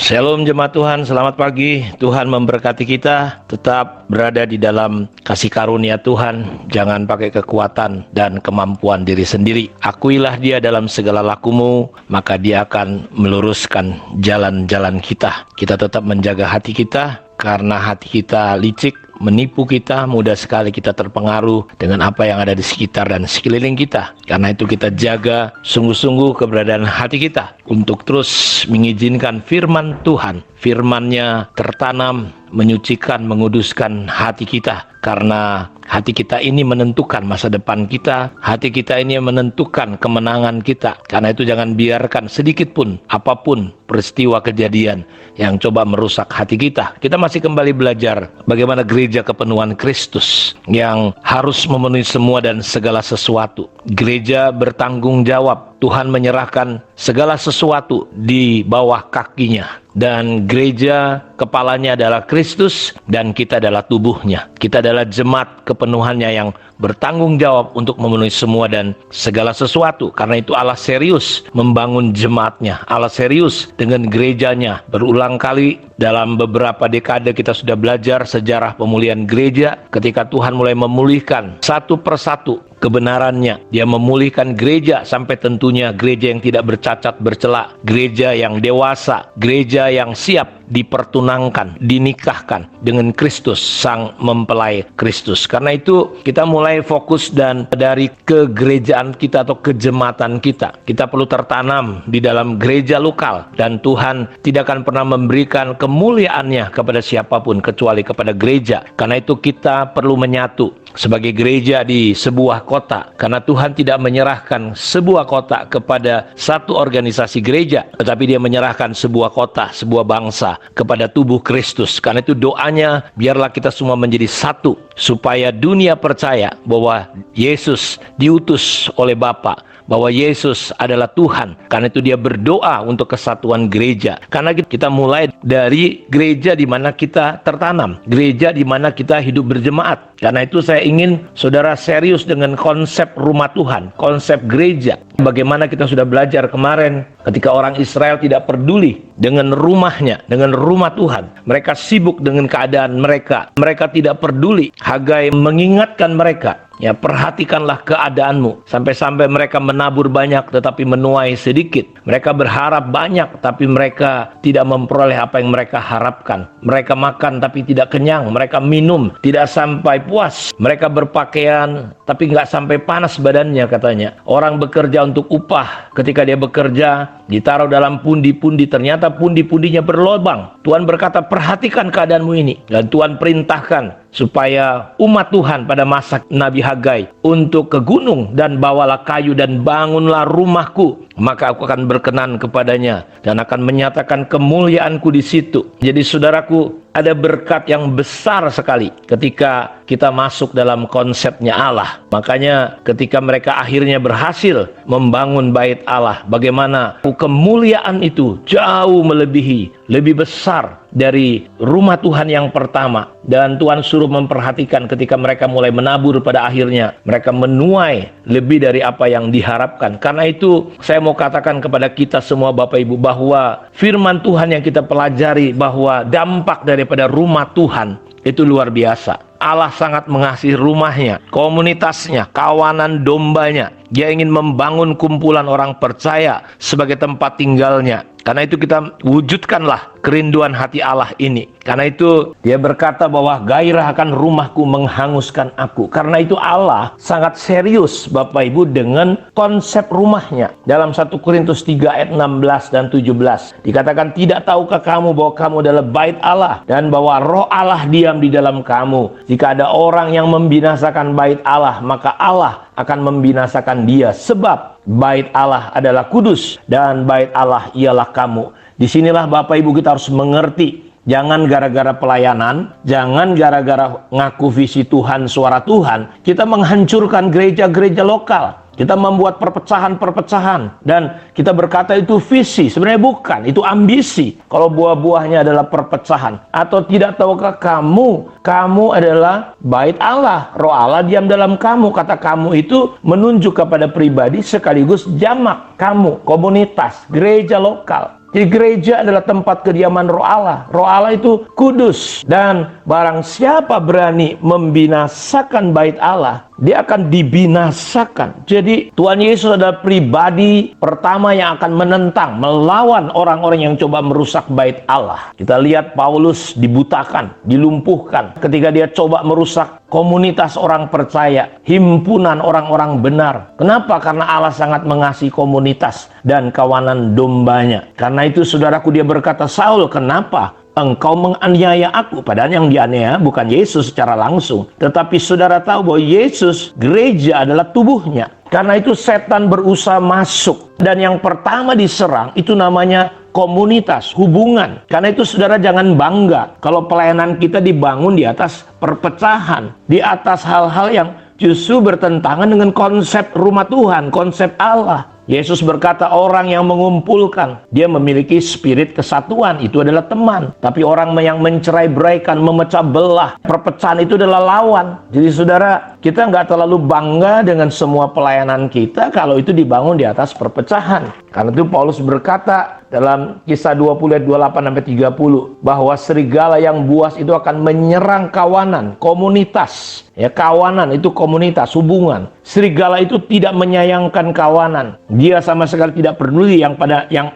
Shalom jemaat Tuhan, selamat pagi. Tuhan memberkati kita, tetap berada di dalam kasih karunia Tuhan. Jangan pakai kekuatan dan kemampuan diri sendiri. Akuilah Dia dalam segala lakumu, maka Dia akan meluruskan jalan-jalan kita. Kita tetap menjaga hati kita, karena hati kita licik, menipu kita, mudah sekali kita terpengaruh dengan apa yang ada di sekitar dan sekeliling kita. Karena itu kita jaga sungguh-sungguh keberadaan hati kita untuk terus mengizinkan firman Tuhan. Firman-Nya tertanam, menyucikan, menguduskan hati kita. Karena hati kita ini menentukan masa depan kita. Hati kita ini menentukan kemenangan kita. Karena itu jangan biarkan sedikit pun, apapun peristiwa kejadian yang coba merusak hati kita. Kita masih kembali belajar bagaimana gereja kepenuhan Kristus yang harus memenuhi semua dan segala sesuatu. Gereja bertanggung jawab. Tuhan menyerahkan segala sesuatu di bawah kakinya. Dan gereja kepalanya adalah Kristus dan kita adalah tubuhnya. Kita adalah jemaat kepenuhannya yang bertanggung jawab untuk memenuhi semua dan segala sesuatu. Karena itu Allah serius membangun jemaatnya. Allah serius dengan gerejanya. Berulang kali dalam beberapa dekade kita sudah belajar sejarah pemulihan gereja. Ketika Tuhan mulai memulihkan satu persatu kebenarannya, Dia memulihkan gereja sampai tentunya gereja yang tidak bercacat bercela, gereja yang dewasa, gereja yang siap dipertunangkan, dinikahkan dengan Kristus, sang mempelai Kristus. Karena itu kita mulai fokus dan dari kegerejaan kita atau kejemaatan kita. Kita perlu tertanam di dalam gereja lokal dan Tuhan tidak akan pernah memberikan kemuliaannya kepada siapapun kecuali kepada gereja. Karena itu kita perlu menyatu sebagai gereja di sebuah kota. Karena Tuhan tidak menyerahkan sebuah kota kepada satu organisasi gereja, tetapi Dia menyerahkan sebuah kota, sebuah bangsa kepada tubuh Kristus. Karena itu doanya, biarlah kita semua menjadi satu, supaya dunia percaya bahwa Yesus diutus oleh Bapa, bahwa Yesus adalah Tuhan. Karena itu Dia berdoa untuk kesatuan gereja. Karena kita mulai dari gereja di mana kita tertanam, gereja di mana kita hidup berjemaat. Karena itu saya ingin saudara serius dengan konsep rumah Tuhan, konsep gereja. Bagaimana kita sudah belajar kemarin ketika orang Israel tidak peduli dengan rumahnya, dengan rumah Tuhan. Mereka sibuk dengan keadaan mereka. Mereka tidak peduli. Hagai mengingatkan mereka, ya, perhatikanlah keadaanmu. Sampai-sampai mereka menabur banyak tetapi menuai sedikit. Mereka berharap banyak tapi mereka tidak memperoleh apa yang mereka harapkan. Mereka makan tapi tidak kenyang. Mereka minum tidak sampai puas. Mereka berpakaian tapi nggak sampai panas badannya, katanya. Orang bekerja untuk upah. Ketika dia bekerja, ditaruh dalam pundi-pundi, ternyata pundi-pundinya berlobang. Tuhan berkata, perhatikan keadaanmu ini. Dan Tuhan perintahkan supaya umat Tuhan pada masa Nabi Hagai untuk ke gunung dan bawalah kayu dan bangunlah rumahku, maka aku akan berkenan kepadanya dan akan menyatakan kemuliaanku di situ. Jadi saudaraku, ada berkat yang besar sekali ketika kita masuk dalam konsepnya Allah. Makanya ketika mereka akhirnya berhasil membangun bait Allah, bagaimana kemuliaan itu jauh melebihi, lebih besar dari rumah Tuhan yang pertama. Dan Tuhan suruh memperhatikan ketika mereka mulai menabur, pada akhirnya mereka menuai lebih dari apa yang diharapkan. Karena itu saya mau katakan kepada kita semua Bapak Ibu, bahwa firman Tuhan yang kita pelajari, bahwa dampak daripada rumah Tuhan itu luar biasa. Allah sangat mengasihi rumahnya, komunitasnya, kawanan dombanya. Dia ingin membangun kumpulan orang percaya sebagai tempat tinggalnya. Karena itu kita wujudkanlah kerinduan hati Allah ini. Karena itu Dia berkata bahwa gairah akan rumahku menghanguskan aku. Karena itu Allah sangat serius Bapak Ibu dengan konsep rumahnya. Dalam 1 Korintus 3 ayat 16 dan 17 dikatakan, tidak tahukah kamu bahwa kamu adalah bait Allah dan bahwa roh Allah diam di dalam kamu. Jika ada orang yang membinasakan bait Allah, maka Allah akan membinasakan dia, sebab bait Allah adalah kudus dan bait Allah ialah kamu. Disinilah Bapak Ibu kita harus mengerti. Jangan gara-gara pelayanan, jangan gara-gara ngaku visi Tuhan, suara Tuhan, kita menghancurkan gereja-gereja lokal. Kita membuat perpecahan-perpecahan dan kita berkata itu visi. Sebenarnya bukan, itu ambisi. Kalau buah-buahnya adalah perpecahan. Atau tidak tahukah kamu adalah bait Allah, roh Allah diam dalam kamu. Kata kamu itu menunjuk kepada pribadi sekaligus jamak kamu, komunitas, gereja lokal. Jadi gereja adalah tempat kediaman Roh Allah. Roh Allah itu kudus. Dan barang siapa berani membinasakan bait Allah, dia akan dibinasakan. Jadi Tuhan Yesus adalah pribadi pertama yang akan menentang, melawan orang-orang yang coba merusak bait Allah. Kita lihat Paulus dibutakan, dilumpuhkan ketika dia coba merusak komunitas orang percaya, himpunan orang-orang benar. Kenapa? Karena Allah sangat mengasihi komunitas dan kawanan dombanya. Karena itu saudaraku, dia berkata, Saul, kenapa engkau menganiaya aku? Padahal yang dianiaya bukan Yesus secara langsung. Tetapi saudara tahu bahwa Yesus, gereja adalah tubuhnya. Karena itu setan berusaha masuk. Dan yang pertama diserang itu namanya komunitas, hubungan. Karena itu saudara jangan bangga kalau pelayanan kita dibangun di atas perpecahan. Di atas hal-hal yang justru bertentangan dengan konsep rumah Tuhan, konsep Allah. Yesus berkata, orang yang mengumpulkan, dia memiliki spirit kesatuan, itu adalah teman. Tapi orang yang mencerai-beraikan, memecah belah, perpecahan itu adalah lawan. Jadi saudara, kita nggak terlalu bangga dengan semua pelayanan kita kalau itu dibangun di atas perpecahan. Karena itu Paulus berkata dalam Kisah 20 ayat 28-30 bahwa serigala yang buas itu akan menyerang kawanan, komunitas. Ya, kawanan itu komunitas, hubungan. Serigala itu tidak menyayangkan kawanan. Dia sama sekali tidak peduli yang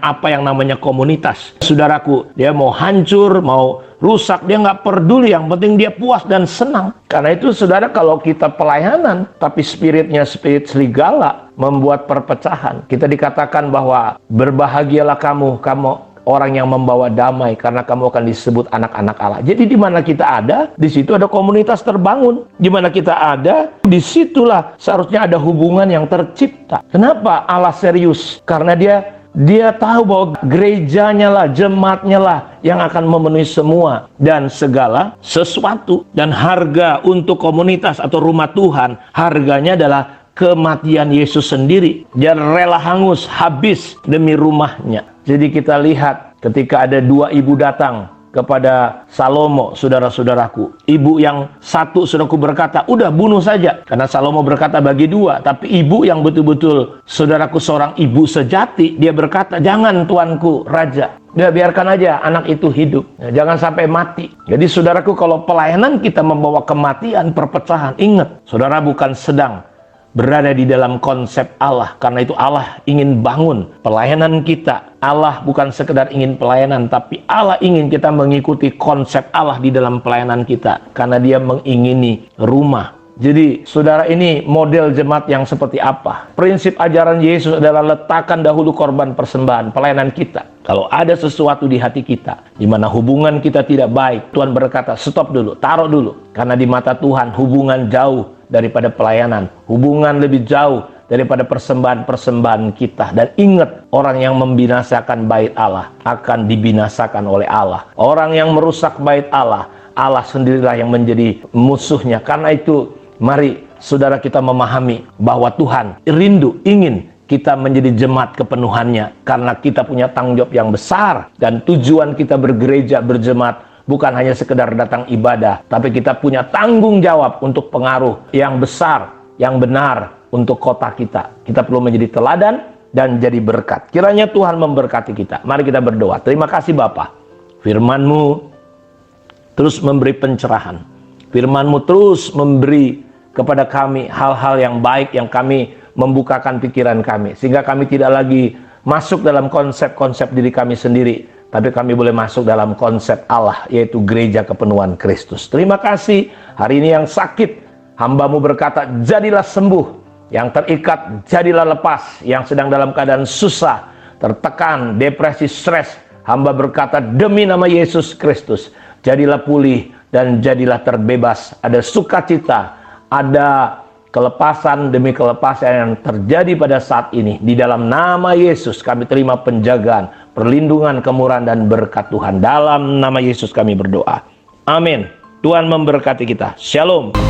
apa yang namanya komunitas. Saudaraku, dia mau hancur, mau rusak, dia nggak peduli. Yang penting dia puas dan senang. Karena itu saudara, kalau kita pelayanan tapi spiritnya spirit serigala, membuat perpecahan. Kita dikatakan bahwa berbahagialah kamu orang yang membawa damai, karena kamu akan disebut anak-anak Allah. Jadi di mana kita ada, di situ ada komunitas terbangun. Di mana kita ada, disitulah seharusnya ada hubungan yang tercipta. Kenapa Allah serius? Karena dia tahu bahwa gerejanya lah, jemaatnya lah yang akan memenuhi semua dan segala sesuatu. Dan harga untuk komunitas atau rumah Tuhan, harganya adalah kematian Yesus sendiri. Dia rela hangus, habis demi rumahnya. Jadi kita lihat ketika ada dua ibu datang kepada Salomo, saudara-saudaraku. Ibu yang satu, saudaraku, berkata, udah bunuh saja. Karena Salomo berkata bagi dua. Tapi ibu yang betul-betul, saudaraku, seorang ibu sejati, dia berkata, jangan tuanku raja. Dia biarkan aja anak itu hidup. Jangan sampai mati. Jadi saudaraku, kalau pelayanan kita membawa kematian, perpecahan, ingat, saudara bukan sedang berada di dalam konsep Allah. Karena itu Allah ingin bangun pelayanan kita. Allah bukan sekedar ingin pelayanan, tapi Allah ingin kita mengikuti konsep Allah di dalam pelayanan kita. Karena dia mengingini rumah. Jadi saudara, ini model jemaat yang seperti apa? Prinsip ajaran Yesus adalah letakkan dahulu korban persembahan, pelayanan kita. Kalau ada sesuatu di hati kita, di mana hubungan kita tidak baik, Tuhan berkata, stop dulu, taruh dulu. Karena di mata Tuhan, hubungan jauh daripada pelayanan. Hubungan lebih jauh daripada persembahan-persembahan kita. Dan ingat, orang yang membinasakan bait Allah akan dibinasakan oleh Allah. Orang yang merusak bait Allah, Allah sendirilah yang menjadi musuhnya. Karena itu, mari saudara kita memahami bahwa Tuhan rindu, ingin kita menjadi jemaat kepenuhannya. Karena kita punya tanggung jawab yang besar. Dan tujuan kita bergereja, berjemaat, bukan hanya sekedar datang ibadah, tapi kita punya tanggung jawab untuk pengaruh yang besar, yang benar untuk kota kita. Kita perlu menjadi teladan dan jadi berkat. Kiranya Tuhan memberkati kita. Mari kita berdoa. Terima kasih Bapa. Firman-Mu terus memberi pencerahan. Firman-Mu terus memberi kepada kami hal-hal yang baik, yang kami membukakan pikiran kami. Sehingga kami tidak lagi masuk dalam konsep-konsep diri kami sendiri, tapi kami boleh masuk dalam konsep Allah, yaitu gereja kepenuhan Kristus. Terima kasih. Hari ini yang sakit, hamba-Mu berkata, jadilah sembuh. Yang terikat, jadilah lepas. Yang sedang dalam keadaan susah, tertekan, depresi, stres, hamba berkata, demi nama Yesus Kristus, jadilah pulih dan jadilah terbebas. Ada sukacita, ada kelepasan demi kelepasan yang terjadi pada saat ini. Di dalam nama Yesus kami terima penjagaan, perlindungan, kemurahan, dan berkat Tuhan. Dalam nama Yesus kami berdoa. Amin. Tuhan memberkati kita. Shalom.